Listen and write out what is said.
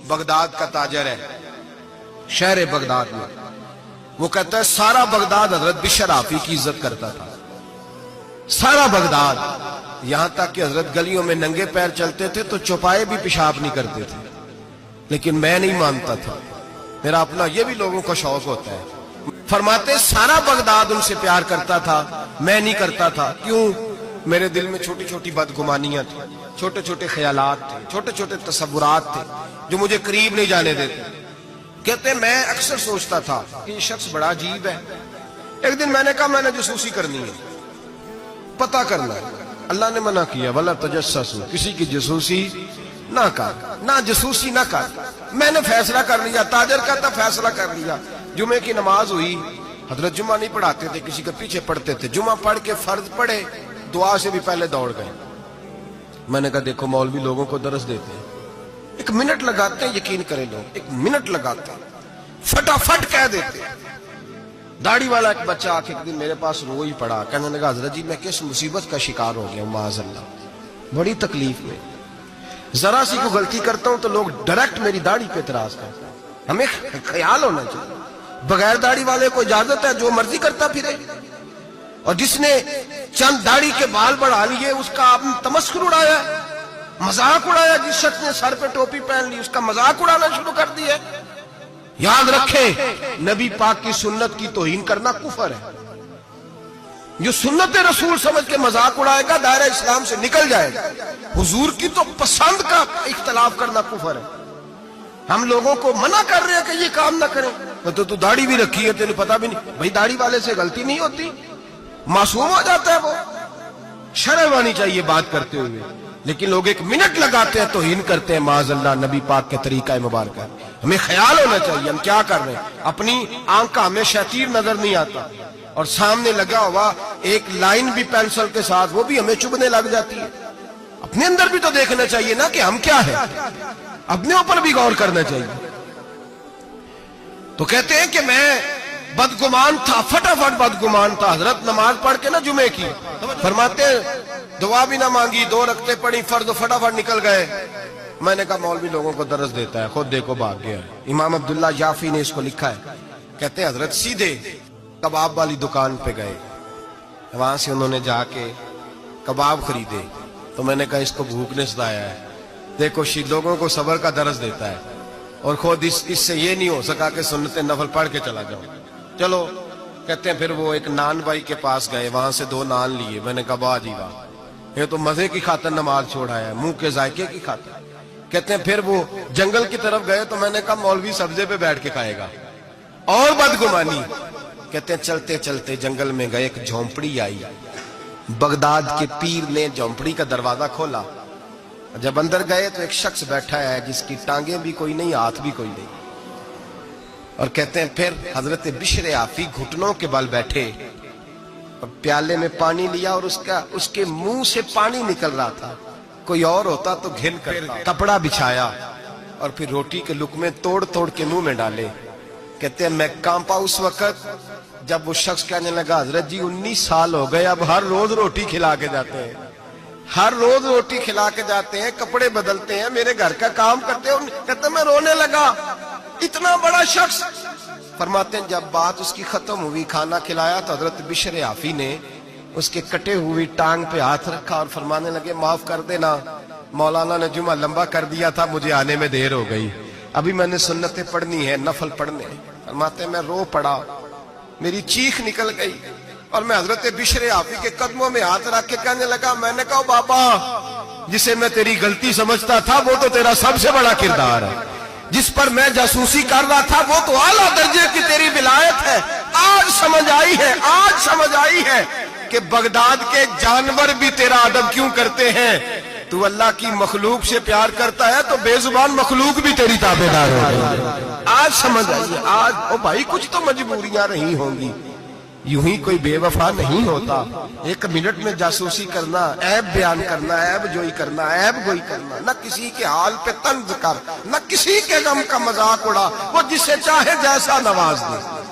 Baghdad کا تاجر ہے، شہر بغداد میں، وہ کہتا ہے سارا بغداد حضرت بشر آفی کی عزت کرتا تھا، سارا بغداد، یہاں تک کہ حضرت گلیوں میں ننگے پیر چلتے تھے تو چوپائے بھی پیشاب نہیں کرتے تھے، لیکن میں نہیں مانتا تھا، میرا اپنا، یہ بھی لوگوں کا شوق ہوتا ہے۔ فرماتے سارا بغداد ان سے پیار کرتا تھا، میں نہیں کرتا تھا، کیوں؟ میرے دل میں چھوٹی چھوٹی بدگمانیاں تھیں، چھوٹے چھوٹے خیالات تھے، چھوٹے چھوٹے تصورات تھے جو مجھے قریب نہیں جانے دیتے۔ کہتے میں اکثر سوچتا تھا کہ یہ شخص بڑا عجیب ہے۔ ایک دن میں نے کہا میں نے جاسوسی کرنی ہے، پتہ کرنا ہے۔ اللہ نے منع کیا وَلَا تَجَسَّسُوا، کسی کی جاسوسی نہ کر، نہ جاسوسی نہ کر۔ میں نے فیصلہ کر لیا، تاجر کا تھا، فیصلہ کر لیا۔ جمعے کی نماز ہوئی، حضرت جمعہ نہیں پڑھاتے تھے، کسی کے پیچھے پڑھتے تھے، جمعہ پڑھ کے فرض پڑھے، دعا سے بھی پہلے دوڑ گئے۔ میں نے کہا دیکھو مولوی لوگوں کو درس دیتے ہیں، ایک منٹ لگاتے ہیں، یقین کریں لوگ، ایک منٹ لگاتے ہیں، فٹافٹ کہہ دیتے ہیں۔ داڑھی والا ایک بچہ آ کے ایک دن میرے پاس رو ہی پڑا، کہنے لگا حضرت جی میں کس مصیبت کا شکار ہو گیا ہوں، معاذ اللہ، بڑی تکلیف میں، ذرا سی کو غلطی کرتا ہوں تو لوگ ڈائریکٹ میری داڑھی پہ اعتراض کرتے ہیں۔ ہمیں خیال ہونا چاہیے، بغیر داڑھی والے کو اجازت ہے جو مرضی کرتا پھرے، اور جس نے چند داڑھی کے بال بڑھا لیے اس کا آپ نے تمسخر اڑایا، مذاق اڑایا۔ جس شخص نے سر پہ ٹوپی پہن لی اس کا مذاق اڑانا شروع کر دیا۔ یاد رکھیں نبی پاک کی سنت کی توہین کرنا کفر ہے۔ جو سنت رسول سمجھ کے مذاق اڑائے گا دائرہ اسلام سے نکل جائے گا۔ حضور کی تو پسند کا اختلاف کرنا کفر ہے۔ ہم لوگوں کو منع کر رہے ہیں کہ یہ کام نہ کریں، تو داڑھی بھی رکھی ہے تیرے پتہ بھی نہیں، بھائی داڑھی والے سے غلطی نہیں ہوتی، معصوم ہو جاتا ہے وہ، شرم آنی چاہیے بات کرتے ہوئے، لیکن لوگ ایک منٹ لگاتے ہیں توہین کرتے ہیں معاذ اللہ نبی پاک کے طریقہ مبارکہ۔ ہمیں خیال ہونا چاہیے ہم کیا کر رہے ہیں، اپنی آنکھ کا ہمیں شیطیر نظر نہیں آتا، اور سامنے لگا ہوا ایک لائن بھی پینسل کے ساتھ وہ بھی ہمیں چبھنے لگ جاتی ہے۔ اپنے اندر بھی تو دیکھنا چاہیے نا کہ ہم کیا ہیں، اپنے اوپر بھی غور کرنا چاہیے۔ تو کہتے ہیں کہ میں بدگمان تھا، فٹافٹ بدگمان تھا۔ حضرت نماز پڑھ کے نا جمعے کی، فرماتے ہیں دعا بھی نہ مانگی، 2 رکعتیں پڑھی فرض، فٹافٹ نکل گئے۔ میں نے کہا مولوی لوگوں کو درس دیتا ہے، خود دیکھو بھاگ گیا ہے۔ امام عبداللہ یافی نے اس کو لکھا ہے، کہتے ہیں حضرت سیدھے کباب والی دکان پہ گئے، وہاں سے انہوں نے جا کے کباب خریدے، تو میں نے کہا اس کو بھوک نے ستایا ہے، دیکھو لوگوں کو صبر کا درس دیتا ہے، اور خود اس سے یہ نہیں ہو سکا کہ سنت نفل پڑھ کے چلا جاؤ۔ چلو کہتے ہیں پھر وہ ایک نان بائی کے پاس گئے، وہاں سے 2 نان لیے۔ میں نے کہا واہ جی واہ، یہ تو مزے کی خاطر نماز چھوڑا ہے، منہ کے ذائقے کی خاطر۔ کہتے ہیں پھر وہ جنگل کی طرف گئے، تو میں نے کہا مولوی سبزے پہ بیٹھ کے کھائے گا، اور بدگمانی۔ کہتے ہیں چلتے چلتے جنگل میں گئے، ایک جھونپڑی آئی، بغداد کے پیر نے جھونپڑی کا دروازہ کھولا، جب اندر گئے تو ایک شخص بیٹھا ہے جس کی ٹانگیں بھی کوئی نہیں، ہاتھ بھی کوئی نہیں، اور کہتے ہیں پھر حضرت بشر آفی گھٹنوں کے بل بیٹھے، اور پیالے میں پانی لیا، اور اس کے منہ سے پانی نکل رہا تھا، کوئی اور ہوتا تو گھن کرتا، کپڑا بچھایا، اور پھر روٹی کے لقمے توڑ توڑ کے منہ میں ڈالے۔ کہتے ہیں میں کانپا اس وقت جب وہ شخص کہنے لگا حضرت جی 19 سال ہو گئے، اب ہر روز روٹی کھلا کے جاتے ہیں، ہر روز روٹی کھلا کے جاتے ہیں، کپڑے بدلتے ہیں، میرے گھر کا کام کرتے ہیں۔ کہتے ہیں میں رونے لگا، اتنا بڑا شخص۔ فرماتے ہیں جب بات اس کی ختم ہوئی، کھانا کھلایا، تو حضرت بشر آفی نے اس کے کٹے ہوئی ٹانگ پہ ہاتھ رکھا اور فرمانے لگے معاف کر دینا، مولانا نے جمعہ لمبا کر دیا تھا، مجھے آنے میں دیر ہو گئی، ابھی میں نے سنتیں پڑھنی ہے، نفل پڑھنے۔ فرماتے ہیں میں رو پڑا، میری چیخ نکل گئی، اور میں حضرت بشر آفی کے قدموں میں ہاتھ رکھ کے کہنے لگا، میں نے کہا بابا جسے میں تیری غلطی سمجھتا تھا وہ تو تیرا سب سے بڑا کردار ہے، جس پر میں جاسوسی کر رہا تھا وہ تو اعلیٰ درجے کی تیری ولایت ہے۔ آج سمجھ آئی ہے کہ بغداد کے جانور بھی تیرا ادب کیوں کرتے ہیں۔ تو اللہ کی مخلوق سے پیار کرتا ہے تو بے زبان مخلوق بھی تیری تابعدار ہو گئی۔ آج سمجھ آئی، آج او بھائی کچھ تو مجبوریاں رہی ہوں گی، یوں ہی کوئی بے وفا نہیں ہوتا۔ 1 منٹ میں جاسوسی کرنا، عیب بیان کرنا، عیب جوئی کرنا، عیب گوئی کرنا، نہ کسی کے حال پہ طنز کر، نہ کسی کے غم کا مذاق اڑا، وہ جسے چاہے جیسا نواز دے۔